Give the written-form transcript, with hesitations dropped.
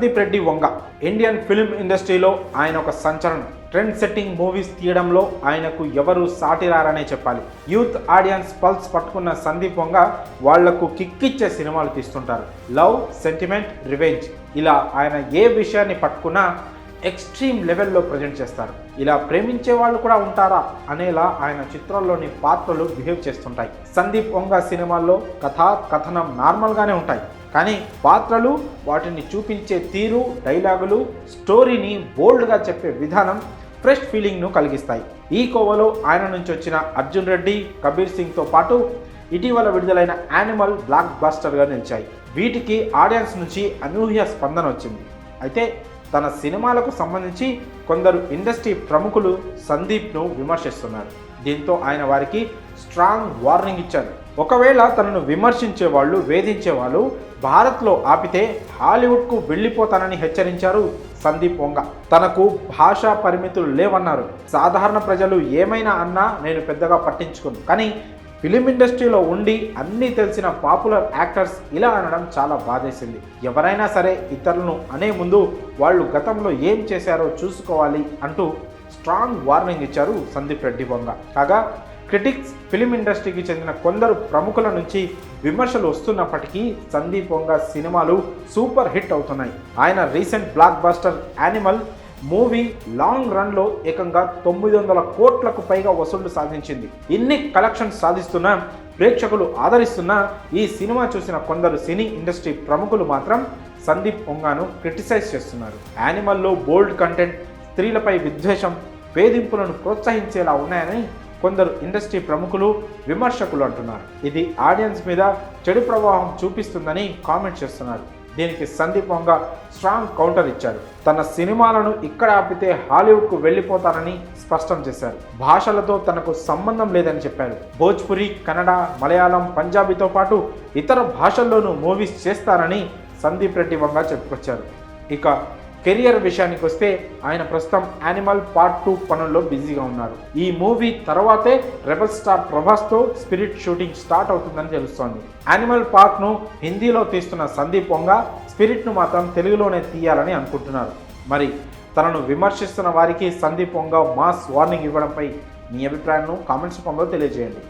Sandeep Reddy Vanga Indian film ఇండస్ట్రీలో ఆయన ఒక సంచలనం. ట్రెండ్ సెట్టింగ్ మూవీస్ తీయడంలో ఆయనకు ఎవరు సాటిరారనే చెప్పాలి. యూత్ ఆడియన్స్ పల్స్ పట్టుకున్న సందీప్ వంగ వాళ్లకు కిక్కిచ్చే సినిమాలు తీస్తుంటారు. లవ్, సెంటిమెంట్, రివెంజ్ ఇలా ఆయన ఏ విషయాన్ని పట్టుకున్నా ఎక్స్ట్రీమ్ లెవెల్లో ప్రజెంట్ చేస్తారు. ఇలా ప్రేమించే వాళ్ళు కూడా ఉంటారా అనేలా ఆయన చిత్రాల్లోని పాత్రలు బిహేవ్ చేస్తుంటాయి. సందీప్ వంగ సినిమాల్లో కథనం నార్మల్గానే ఉంటాయి, కానీ పాత్రలు, వాటిని చూపించే తీరు, డైలాగులు, స్టోరీని బోల్డ్గా చెప్పే విధానం ఫ్రెష్ ఫీలింగ్ను కలిగిస్తాయి. ఈ కోవలో ఆయన నుంచి వచ్చిన అర్జున్ రెడ్డి, కబీర్ సింగ్తో పాటు ఇటీవల విడుదలైన యానిమల్ బ్లాక్ బస్టర్గా నిలిచాయి. వీటికి ఆడియన్స్ నుంచి అనూహ్య స్పందన వచ్చింది. అయితే తన సినిమాలకు సంబంధించి కొందరు ఇండస్ట్రీ ప్రముఖులు సందీప్ను విమర్శిస్తున్నారు. దీంతో ఆయన వారికి స్ట్రాంగ్ వార్నింగ్ ఇచ్చారు. ఒకవేళ తనను విమర్శించే వాళ్ళు, వేధించే వాళ్ళు భారత్లో ఆపితే హాలీవుడ్కు వెళ్ళిపోతానని హెచ్చరించారు సందీప్ వంగ. తనకు భాషా పరిమితులు లేవన్నారు. సాధారణ ప్రజలు ఏమైనా అన్నా నేను పెద్దగా పట్టించుకోను, కానీ ఫిలిం ఇండస్ట్రీలో ఉండి అన్నీ తెలిసిన పాపులర్ యాక్టర్స్ ఇలా అనడం చాలా బాధేసింది. ఎవరైనా సరే ఇతరులను అనే ముందు వాళ్ళు గతంలో ఏం చేశారో చూసుకోవాలి అంటూ స్ట్రాంగ్ వార్నింగ్ ఇచ్చారు సందీప్ రెడ్డి వంగ. కాగా క్రిటిక్స్, ఫిలిం ఇండస్ట్రీకి చెందిన కొందరు ప్రముఖుల నుంచి విమర్శలు వస్తున్నప్పటికీ సందీప్ వంగ సినిమాలు సూపర్ హిట్ అవుతున్నాయి. ఆయన recent blockbuster Animal movie long రన్లో ఏకంగా 900 కోట్లకు పైగా వసూళ్లు సాధించింది. ఇన్ని కలెక్షన్స్ సాధిస్తున్నా, ప్రేక్షకులు ఆదరిస్తున్నా ఈ సినిమా చూసిన కొందరు సినీ ఇండస్ట్రీ ప్రముఖులు మాత్రం సందీప్ వంగను క్రిటిసైజ్ చేస్తున్నారు. యానిమల్లో బోల్డ్ కంటెంట్, స్త్రీలపై విద్వేషం, వేధింపులను ప్రోత్సహించేలా ఉన్నాయని కొందరు ఇండస్ట్రీ ప్రముఖులు, విమర్శకులు అంటున్నారు. ఇది ఆడియన్స్ మీద చెడు ప్రభావం చూపిస్తుందని కామెంట్ చేస్తున్నారు. దీనికి సందీప్ వంగ స్ట్రాంగ్ కౌంటర్ ఇచ్చారు. తన సినిమాలను ఇక్కడ ఆపితే హాలీవుడ్కు వెళ్ళిపోతానని స్పష్టం చేశారు. భాషలతో తనకు సంబంధం లేదని చెప్పారు. భోజ్పురి, కన్నడ, మలయాళం, పంజాబీతో పాటు ఇతర భాషల్లోనూ మూవీస్ చేస్తారని సందీప్ రెడ్డి వంగ చెప్పుకొచ్చారు. ఇక కెరియర్ విషయానికి వస్తే ఆయన ప్రస్తుతం యానిమల్ పార్ట్ 2 పనుల్లో బిజీగా ఉన్నారు. ఈ మూవీ తర్వాతే రెబల్ స్టార్ ప్రభాస్తో స్పిరిట్ షూటింగ్ స్టార్ట్ అవుతుందని తెలుస్తోంది. యానిమల్ పార్ట్ను హిందీలో తీస్తున్న సందీప్ వంగ స్పిరిట్ను మాత్రం తెలుగులోనే తీయాలని అనుకుంటున్నారు. మరి తనను విమర్శిస్తున్న వారికి సందీప్ వంగ మాస్ వార్నింగ్ ఇవ్వడంపై మీ అభిప్రాయాలను కామెంట్స్ రూపంలో తెలియజేయండి.